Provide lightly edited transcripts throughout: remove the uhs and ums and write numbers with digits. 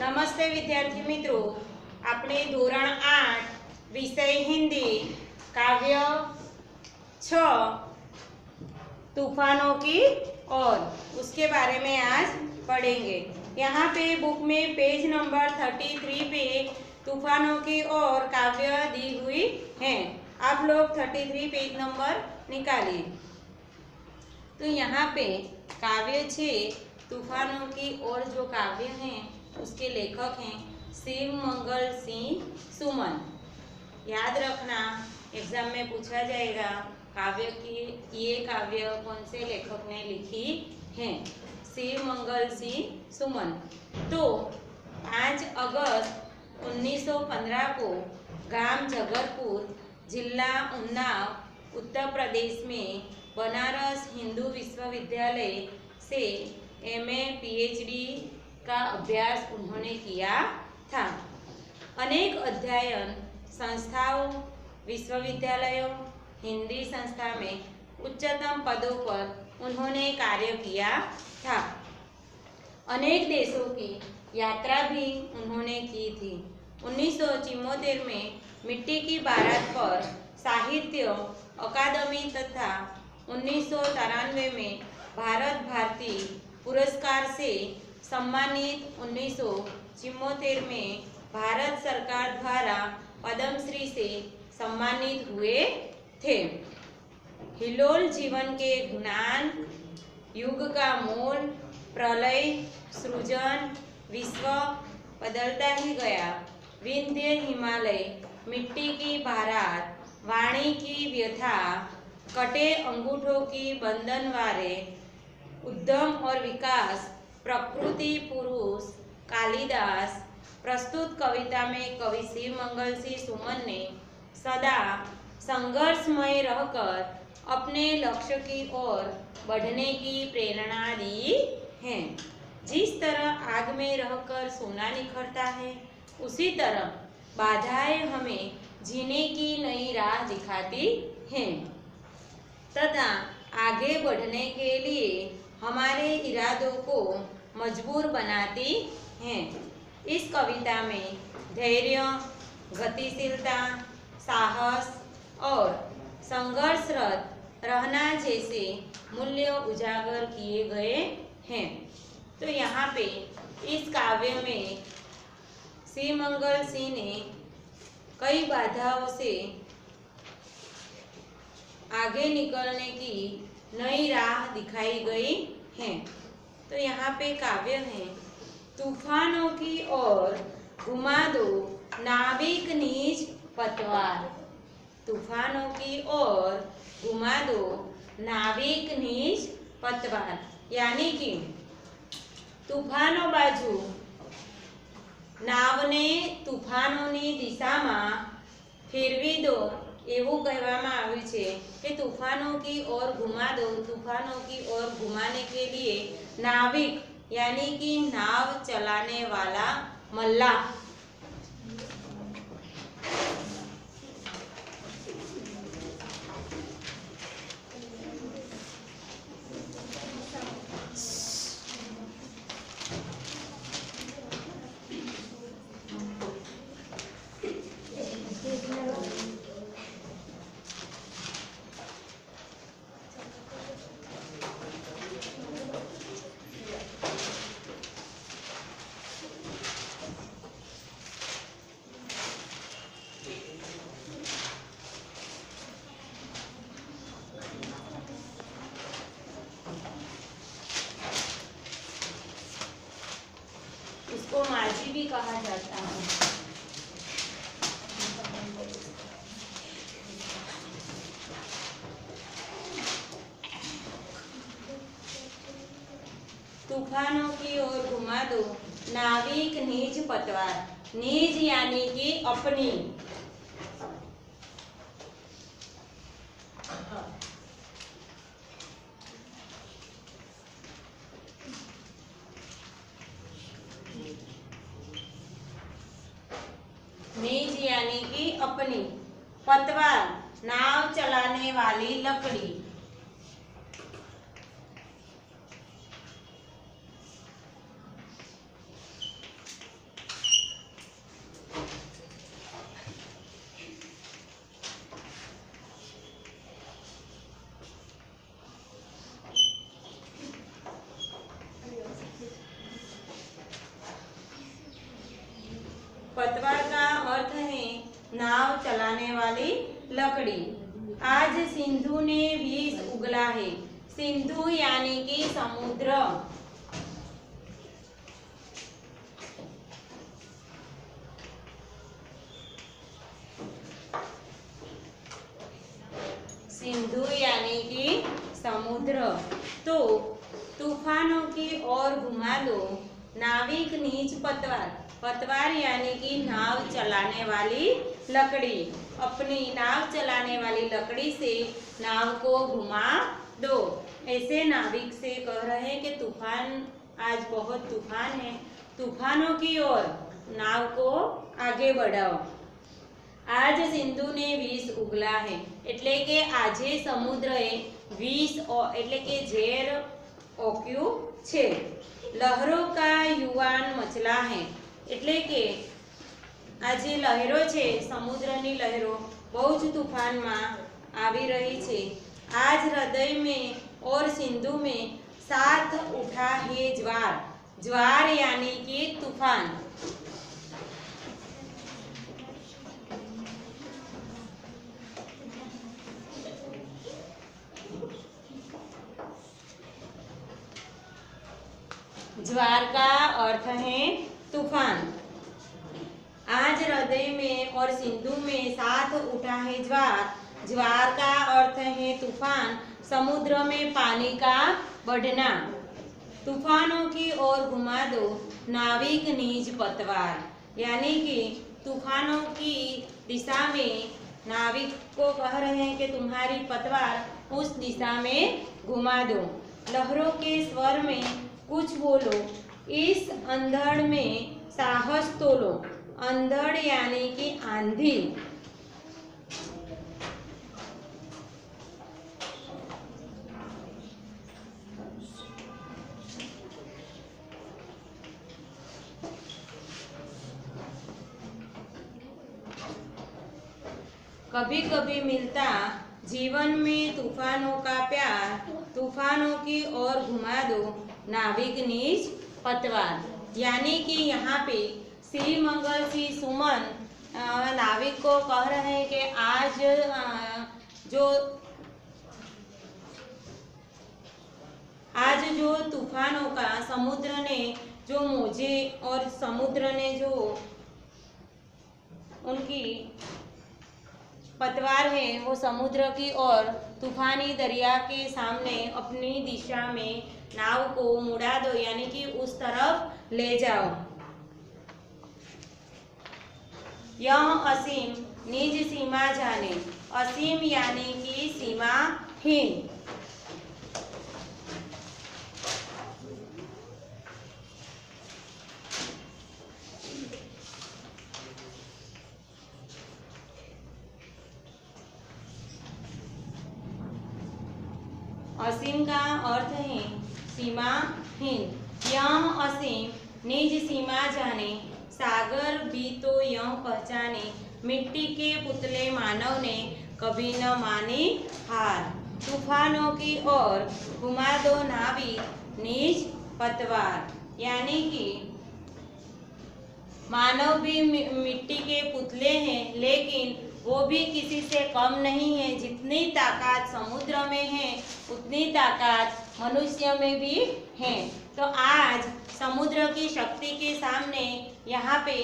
નમસ્તે વિદ્યાર્થી મિત્રો, આપણે ધોરણ 8 विषय हिंदी काव्य 6 तूफानों की ओर उसके बारे में आज पढ़ेंगे। यहाँ पे बुक में पेज नंबर 33 पे तूफानों की ओर काव्य दी हुई है। आप लोग 33 पेज नंबर निकालिए। तो यहाँ पे काव्य 6 तूफानों की ओर जो काव्य हैं उसके लेखक हैं शिव मंगल सिंह सुमन। याद रखना, एग्जाम में पूछा जाएगा काव्य की ये काव्य कौन से लेखक ने लिखी है। शिव मंगल सिंह सुमन। तो 5 अगस्त 1915 को गांव जगरपुर, जिला उन्नाव, उत्तर प्रदेश में बनारस हिंदू विश्वविद्यालय से MA PhD का अभ्यास उन्होंने किया था। अनेक अध्ययन संस्थाओं, विश्वविद्यालयों, हिंदी संस्था में उच्चतम पदों पर उन्होंने कार्य किया था। अनेक देशों की यात्रा भी उन्होंने की थी। 1974 में मिट्टी की बारात पर साहित्य अकादमी तथा 1993 में भारत भारती पुरस्कार से सम्मानित 1974 में भारत सरकार द्वारा पद्मश्री से सम्मानित हुए थे। हिलोल जीवन के ज्ञान, युग का मोल, प्रलय, सृजन, विश्व बदलता ही गया, विंध्य हिमालय, मिट्टी की बारात, वाणी की व्यथा, कटे अंगूठों की बंधनवारे, उद्यम और विकास, प्रकृति पुरुष, कालिदास। प्रस्तुत कविता में कवि शिव मंगल सिंह सुमन ने सदा संघर्षमय रहकर अपने लक्ष्य की ओर बढ़ने की प्रेरणा दी है। जिस तरह आग में रहकर सोना निखरता है, उसी तरह बाधाएं हमें जीने की नई राह दिखाती हैं तथा आगे बढ़ने के लिए हमारे इरादों को मजबूर बनाती हैं। इस कविता में धैर्य, गतिशीलता, साहस और संघर्षरत रहना जैसे मूल्य उजागर किए गए हैं। तो यहाँ पे इस काव्य में शिव मंगल सिंह ने कई बाधाओं से आगे निकलने की नई राह दिखाई गई है। तो यहाँ पे काव्य है, तूफानों की ओर घुमा दो नाविक निज पतवार। तूफानों की ओर घुमा दो नाविक निज पतवार, यानी कि तूफानो बाजू नावने तूफानोनी दिशाમાં ફેરવી દો એવું કહેવામાં આવ્યું છે કે तूफानों की ओर घुमा दो। तूफानों की ओर घुमाने के लिए नाविक यानी कि नाव चलाने वाला मल्लाह। इसको माझी भी कहा जाता है। तूफानों की ओर घुमा दो नाविक निज पतवार। निज यानी कि अपनी, निज यानी कि अपनी, पतवार नाव चलाने वाली लकड़ी। नाव चलाने वाली लकड़ी। आज सिंधु ने विष उगला है। सिंधु यानी कि समुद्र। सिंधु यानी कि समुद्र। तो तूफानों की ओर घुमा दो नाविक नीच पतवार। पतवार यानी कि नाव चलाने वाली लकड़ी। अपनी नाव चलाने वाली लकड़ी से नाव को घुमा दो। ऐसे नाविक से कह रहे हैं कि तूफान, आज बहुत तूफान है, तूफानों की ओर नाव को आगे बढ़ाओ। आज सिंधु ने विष उगला है એટલે કે આજે સમુદ્રએ વિષ એટલે કે ઝેર ઓક્યું છે। લહેરો કા યુવાન મચલા है એટલે કે આ જે લહેરો છે, સમુદ્રની લહેરો બહુ જ તૂફાનમાં આવી રહી છે। आज हृदय में और सिंधु में साथ उठा है ज्वार। ज्वार यानी कि तूफान। ज्वार का अर्थ है तूफान। आज हृदय में और सिंधु में साथ उठा है ज्वार। ज्वार का अर्थ है तूफान। समुद्र में पानी का बढ़ना। तूफानों की ओर घुमा दो नाविक निज पतवार। यानी कि तूफानों की दिशा में नाविक को कह रहे हैं कि तुम्हारी पतवार उस दिशा में घुमा दो। लहरों के स्वर में कुछ बोलो, इस अंधड़ में साहस तोलो। अंधड़ यानी कि आंधी। कभी कभी मिलता जीवन में तूफानों का प्यार। तूफानों की ओर घुमा दो नाविक निज पतवार। यानी कि यहाँ पे श्री मंगल सिंह सुमन नाविक को कह रहे हैं कि आज जो तूफानों का समुद्र ने जो मौजे और समुद्र ने जो उनकी पतवार है वो समुद्र की ओर तूफानी दरिया के सामने अपनी दिशा में नाव को मुड़ा दो। यानी कि उस तरफ ले जाओ। यह असीम निज सीमा जाने। असीम यानी कि सीमाहीन। असीम का अर्थ है सीमाहीन। यह असीम निज सीमा जाने। सागर भी तो यह पहचाने। मिट्टी के पुतले मानव ने कभी न मानी हार। तूफानों की ओर घुमा दो नाविक निज पतवार। यानी कि मानव भी मिट्टी के पुतले हैं, लेकिन वो भी किसी से कम नहीं है। जितनी ताकत समुद्र में है उतनी ताकत मनुष्य में भी है। तो आज समुद्र की शक्ति के सामने यहाँ पे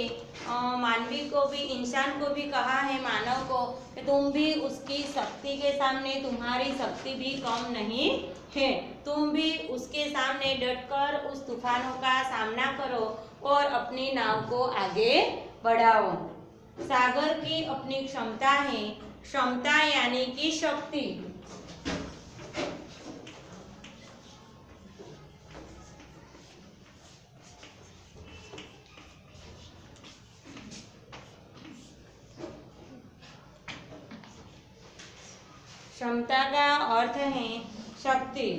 मानवी को भी, इंसान को भी कहा है, मानव को, कि तुम भी उसकी शक्ति के सामने, तुम्हारी शक्ति भी कम नहीं है। तुम भी उसके सामने डटकर उस तूफानों का सामना करो और अपनी नाव को आगे बढ़ाओ। सागर की अपनी क्षमता है। क्षमता यानी कि शक्ति। क्षमता का अर्थ है शक्ति।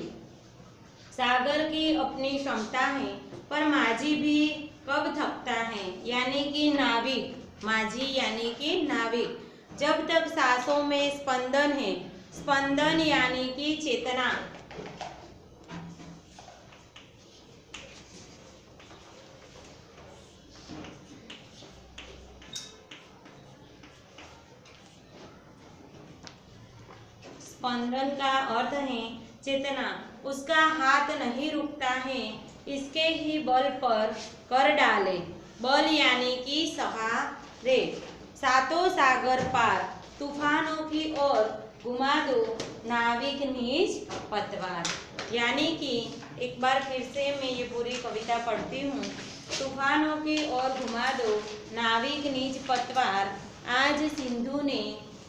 सागर की अपनी क्षमता है, पर माझी भी कब थकता है। यानी कि नाविक। माझी यानी कि नाविक। जब तक सांसों में स्पंदन है। स्पंदन यानी कि चेतना। स्पंदन का अर्थ है चेतना। उसका हाथ नहीं रुकता है, इसके ही बल पर कर डाले। बल यानी कि सहारे। सातों सागर पार तूफानों की ओर घुमा दो नाविक निज पतवार। यानी कि एक बार फिर से मैं ये पूरी कविता पढ़ती हूँ। तूफानों की ओर घुमा दो नाविक निज पतवार, आज सिंधु ने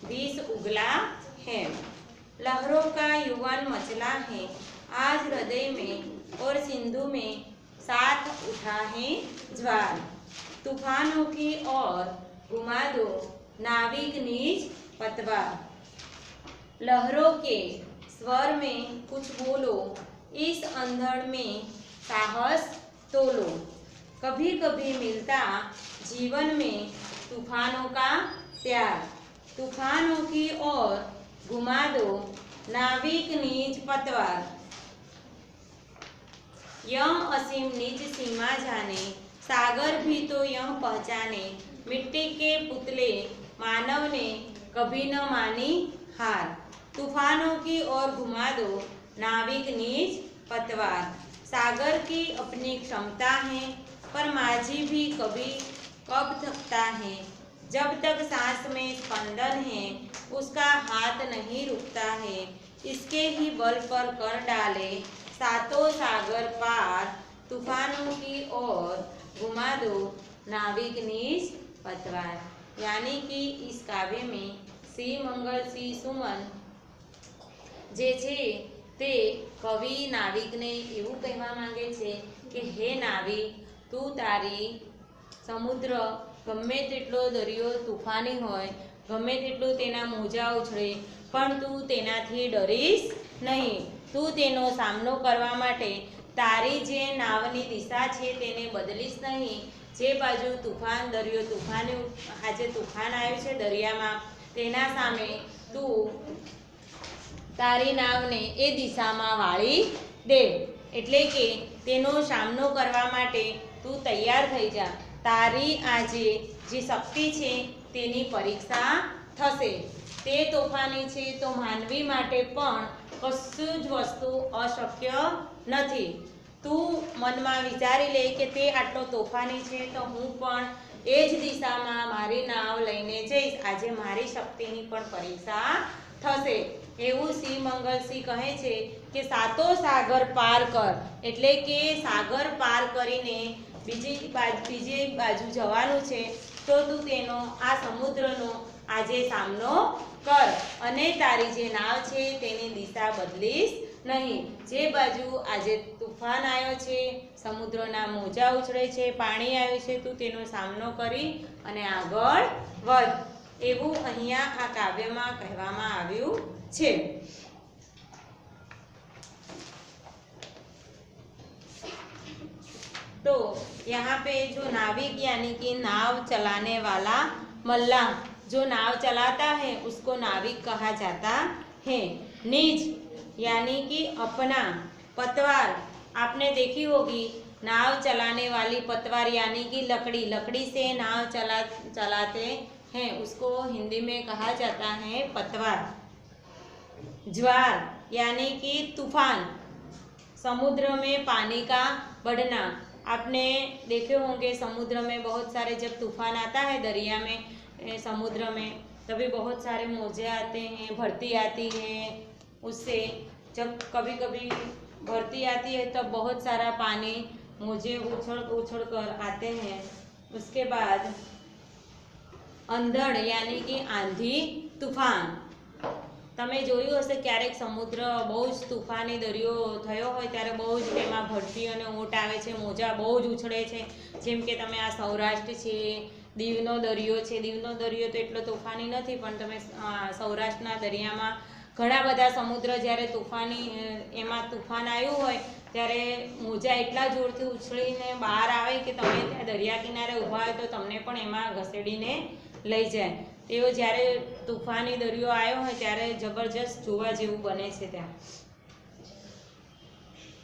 विष उगला है। लहरों का युवान मचला है आज हृदय में, और सिंधु में साथ उठा है ज्वार। तूफानों की ओर घुमा दो नाविक निज पतवार। लहरों के स्वर में कुछ बोलो, इस अंधड़ में साहस तोलो। कभी कभी मिलता जीवन में तूफानों का प्यार। तूफानों की ओर घुमा दो नाविक निज पतवार। यह असीम निज सीमा जाने, सागर भी तो यह पहचाने। मिट्टी के पुतले मानव ने कभी न मानी हार। तूफानों की ओर घुमा दो नाविक निज पतवार। सागर की अपनी क्षमता है, पर माझी भी कब थकता है। जब तक सांस में स्पंदन है, उसका हाथ नहीं रुकता है, इसके ही बल पर कर डाले सातों सागर पार। तूफानों की ओर घुमा दो नाविक निज पतवार। यानी कि इस काव्य में श्री मंगल श्री सुमन જે છે તે કવિ નાવિકને એવું કહેવા માંગે છે કે હે નાવિક, તું તારી સમુદ્ર ગમે તેટલો દરિયો તુફાની હોય, ગમે તેટલું તેના મોજા ઉછળે, પણ તું તેનાથી ડરીશ નહીં। તું તેનો સામનો કરવા માટે તારી જે નાવની દિશા છે તેને બદલીશ નહીં। જે બાજુ તુફાન દરિયો તુફાની આજે તુફાન આવ્યું છે દરિયામાં, તેના સામે તું તારી નાવને એ દિશામાં વાળી દે। એટલે કે તેનો સામનો કરવા માટે તું તૈયાર થઈ જા। તારી આજે જે શક્તિ છે તેની પરીક્ષા થશે। તે તોફાની છે તો માનવી માટે પણ કશું જ વસ્તુ અશક્ય નથી। તું મનમાં વિચારી લે કે તે આટલો તોફાની છે તો હું પણ એ જ દિશામાં મારી નાવ લઈને જઈશ। આજે મારી શક્તિની પણ પરીક્ષા થશે। એવું શ્રી મંગલસિંહ કહે છે કે સાતો સાગર પાર કર, એટલે કે સાગર પાર કરીને બીજી બાજુ જવાનું છે, તો તું તેનો આ સમુદ્રનો આજે સામનો કર અને તારી જે નાવ છે તેની દિશા બદલીશ નહીં। જે બાજુ આજે તુફાન આવ્યો છે, સમુદ્રના મોજા ઉછળે છે, પાણી આવ્યું છે, તું તેનો સામનો કરી અને આગળ વધ। એવું અહીંયા આ કાવ્યમાં કહેવામાં આવ્યું છે। तो यहाँ पे जो नाविक यानी कि नाव चलाने वाला मल्लाह जो नाव चलाता है उसको नाविक कहा जाता है। निज यानी कि अपना। पतवार आपने देखी होगी, नाव चलाने वाली पतवार यानी कि लकड़ी से नाव चलाते हैं, उसको हिंदी में कहा जाता है पतवार। ज्वार यानी कि तूफान, समुद्र में पानी का बढ़ना। आपने देखे होंगे समुद्र में बहुत सारे जब तूफान आता है दरिया में, समुद्र में, तभी बहुत सारे मोजे आते हैं, भरती आती है। उससे जब कभी कभी भरती आती है तब बहुत सारा पानी मोजे उछल कर आते हैं। उसके बाद अंधड़ यानी कि आंधी तूफान। તમે જોયું હશે ક્યારેક સમુદ્ર બહુ જ તુફાની દરિયો થયો હોય ત્યારે બહુ જ તેમાં ભરતી અને ઓટ આવે છે, મોજા બહુ જ ઉછળે છે। જેમ કે તમે આ સૌરાષ્ટ્ર છે, દીવનો દરિયો છે, દીવનો દરિયો તો એટલો તોફાની નથી, પણ તમે સૌરાષ્ટ્રના દરિયામાં ઘણા બધા સમુદ્ર જ્યારે એમાં તુફાન આવ્યું હોય ત્યારે મોજા એટલા જોરથી ઉછળીને બહાર આવે કે તમે ત્યાં દરિયા કિનારે ઊભા હોય તો તમને પણ એમાં ઘસેડીને લઈ જાય। તેઓ જ્યારે તૂફાની દરિયો આવ્યો હોય ત્યારે જબરજસ્ત જોવા જેવું બને છે ત્યાં।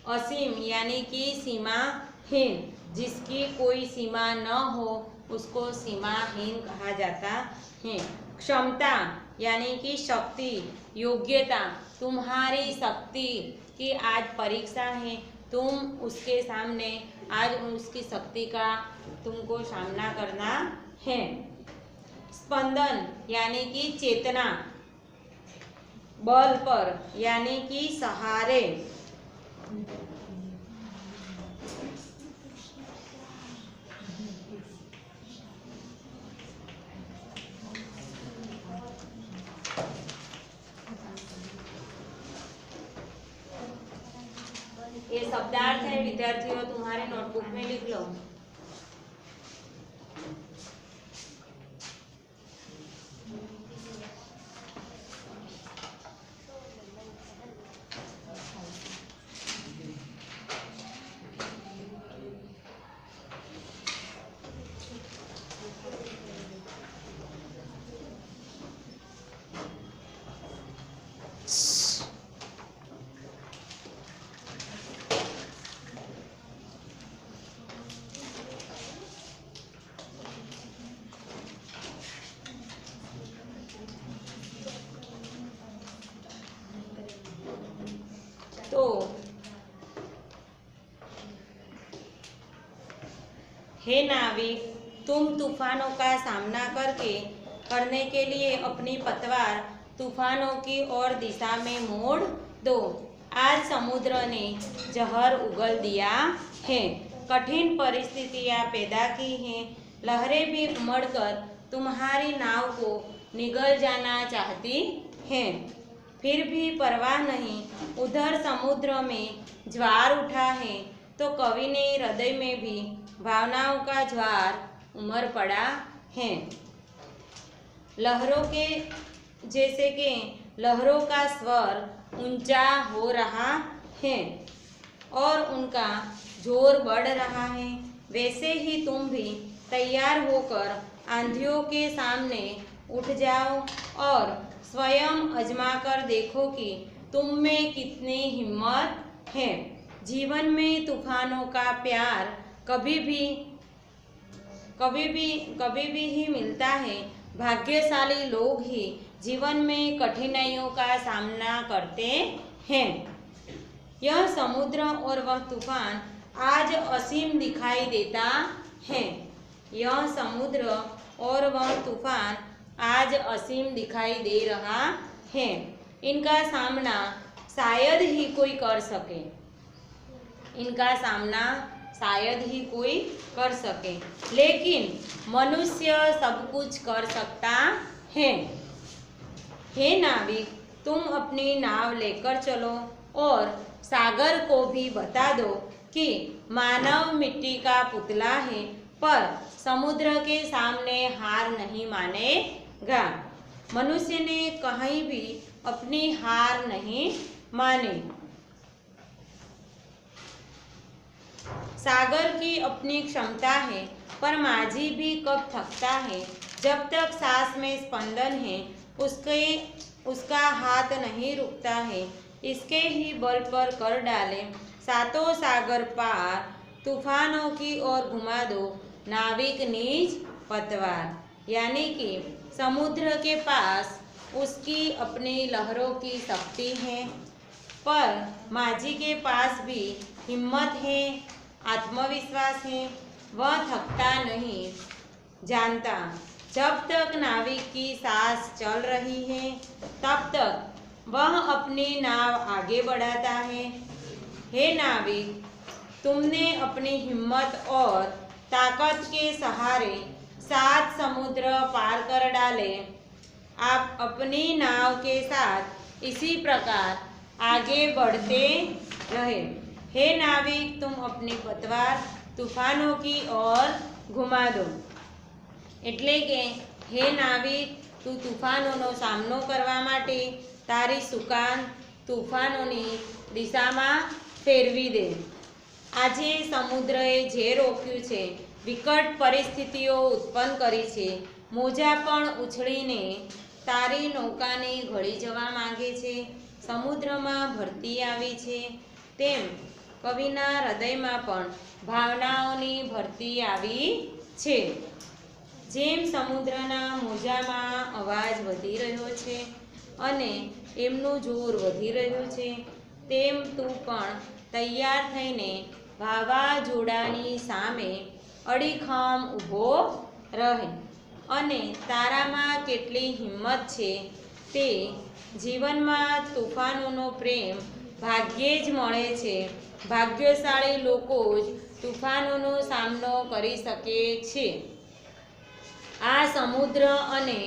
असीम यानी कि सीमाहीन, जिसकी कोई सीमा न हो उसको सीमाहीन कहा जाता है। क्षमता यानी कि शक्ति, योग्यता, तुम्हारी शक्ति की आज परीक्षा है, तुम उसके सामने आज उसकी शक्ति का तुमको सामना करना है। स्पंदन यानी कि चेतना, बल पर यानी कि सहारे, ये शब्दार्थ है विद्यार्थियों, तुम्हारे नोटबुक में लिख लो। तो हे नाविक, तुम तूफानों का सामना करने के लिए अपनी पतवार तूफानों की ओर दिशा में मोड़ दो। आज समुद्र ने जहर उगल दिया है, कठिन परिस्थितियां पैदा की हैं, लहरें भी उमड़कर तुम्हारी नाव को निगल जाना चाहती हैं, फिर भी परवाह नहीं। उधर समुद्र में ज्वार उठा है तो कवि ने हृदय में भी भावनाओं का ज्वार उमड़ पड़ा है। लहरों के जैसे कि लहरों का स्वर ऊंचा हो रहा है और उनका जोर बढ़ रहा है, वैसे ही तुम भी तैयार होकर आंधियों के सामने उठ जाओ और स्वयं आजमा कर देखो कि तुम में कितनी हिम्मत है। जीवन में तूफानों का प्यार कभी भी ही मिलता है। भाग्यशाली लोग ही जीवन में कठिनाइयों का सामना करते हैं। यह समुद्र और वह तूफान आज असीम दिखाई देता है। यह समुद्र और वह तूफान आज असीम दिखाई दे रहा है। इनका सामना शायद ही कोई कर सके। इनका सामना शायद ही कोई कर सके, लेकिन मनुष्य सब कुछ कर सकता है। हे नाविक, तुम अपनी नाव लेकर चलो और सागर को भी बता दो कि मानव मिट्टी का पुतला है, पर समुद्र के सामने हार नहीं मानेगा। मनुष्य ने कहीं भी अपनी हार नहीं मानी। सागर की अपनी क्षमता है, पर माझी भी कब थकता है। जब तक सांस में स्पंदन है, उसका हाथ नहीं रुकता है। इसके ही बल पर कर डाले सातों सागर पार, तूफानों की ओर घुमा दो नाविक निज पतवार। यानी कि समुद्र के पास उसकी अपनी लहरों की शक्ति है, पर माझी के पास भी हिम्मत है, आत्मविश्वास है। वह थकता नहीं, जानता जब तक नाविक की सांस चल रही है तब तक वह अपनी नाव आगे बढ़ाता है। हे नाविक, तुमने अपनी हिम्मत और ताकत के सहारे 7 समुद्र पार कर डाले। आप अपनी नाव के साथ इसी प्रकार आगे बढ़ते रहे। हे नाविक, तुम अपनी पतवार तूफानों की ओर घुमा दो। એટલે કે હે નાવિક, તું તૂફાનોનો સામનો કરવા માટે તારી સુકાન તૂફાનોની દિશામાં ફેરવી દે। આજે સમુદ્રએ જે રોક્યું છે, વિકટ પરિસ્થિતિઓ ઉત્પન્ન કરી છે, મોજા પણ ઉછળીને તારી નૌકાને ઘડી જવા માંગે છે, સમુદ્રમાં ભરતી આવી છે, તેમ કવિના હૃદયમાં પણ ભાવનાઓની ભરતી આવી છે। જેમ સમુદ્રના મોજામાં અવાજ વધી રહ્યો છે અને એમનું જોર વધી રહ્યું છે, તેમ તું પણ તૈયાર થઈને વાવાઝોડાની સામે અડીખમ ઊભો રહે અને તારામાં કેટલી હિંમત છે તે જીવનમાં તોફાનોનો પ્રેમ ભાગ્યે જ મળે છે. ભાગ્યશાળી લોકો જ તોફાનોનો સામનો કરી શકે છે. આ સમુદ્ર અને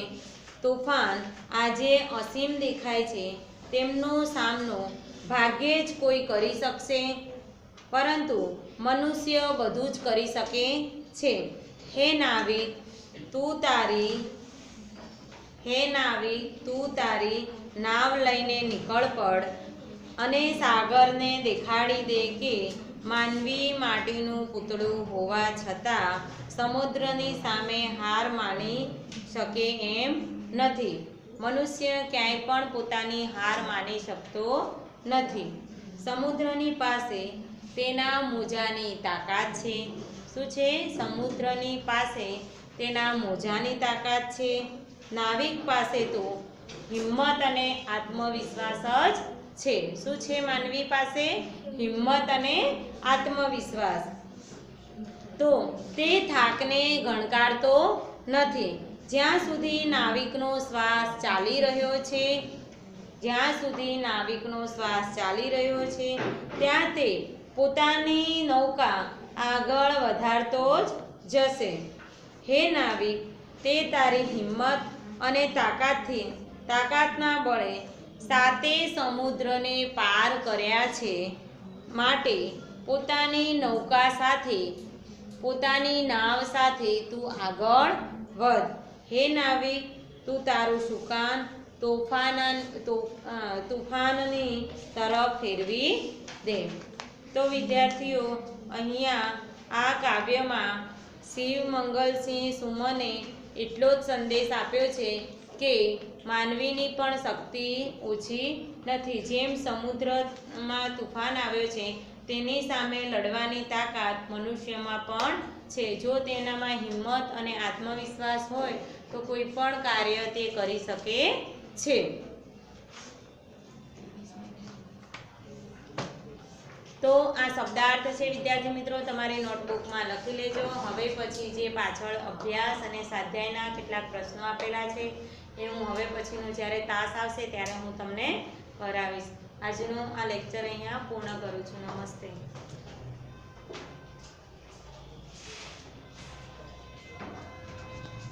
તોફાન આજે અસીમ દેખાય છે, તેમનો સામનો ભાગ્યે જ કોઈ કરી શકશે, પરંતુ મનુષ્ય બધું જ કરી શકે છે. હે નાવિક તું તારી નાવ લઈને નીકળ પડ અને સાગરને દેખાડી દે કે માનવી માટીનું પૂતળું હોવા છતાં સમુદ્રની સામે હાર માની શકે એમ નથી. મનુષ્ય ક્યાંય પણ પોતાની હાર માની શકતો નથી. સમુદ્રની પાસે તેના મોજાની તાકાત છે. શું છે? સમુદ્રની પાસે તેના મોજાની તાકાત છે. નાવિક પાસે તો હિંમત અને આત્મવિશ્વાસ જ છે. શું છે માનવી પાસે? હિંમત અને આત્મવિશ્વાસ. તો તે થાકને ગણકારતો નથી. જ્યાં સુધી નાવિકનો શ્વાસ ચાલી રહ્યો છે, ત્યાં તે પોતાની નૌકા આગળ વધારતો જ જશે. હે નાવિક, તે તારી હિંમત અને તાકાતના બળે સાતે સમુદ્રને પાર કર્યા છે, માટે પોતાની નૌકા સાથે, પોતાની નાવ સાથે તું આગળ વધ. હે નાવિક, તું તારું સુકાન તોફાનની તરફ ફેરવી દે. તો વિદ્યાર્થીઓ, અહીંયા આ કાવ્યમાં શિવમંગલસિંહ સુમને એટલો જ સંદેશ આપ્યો છે કે માનવીની પણ શક્તિ ઓછી નથી. જેમ સમુદ્રમાં તુફાન આવ્યો છે, તેની સામે લડવાની તાકાત મનુષ્યમાં પણ છે. જો તેનામાં હિંમત અને આત્મવિશ્વાસ હોય તો કોઈ પણ કાર્ય તે કરી શકે છે. તો આ શબ્દાર્થ છે વિદ્યાર્થી મિત્રો, તમારી નોટબુકમાં લખી લેજો. હવે પછી જે પાછળ અભ્યાસ અને સ્વાધ્યાયના કેટલાક પ્રશ્નો આપેલા છે એ હું હવે પછીનો જ્યારે તાસ આવશે ત્યારે હું તમને કરાવીશ. આજનું આ લેક્ચર અહીંયા પૂર્ણ કરું છું. નમસ્તે.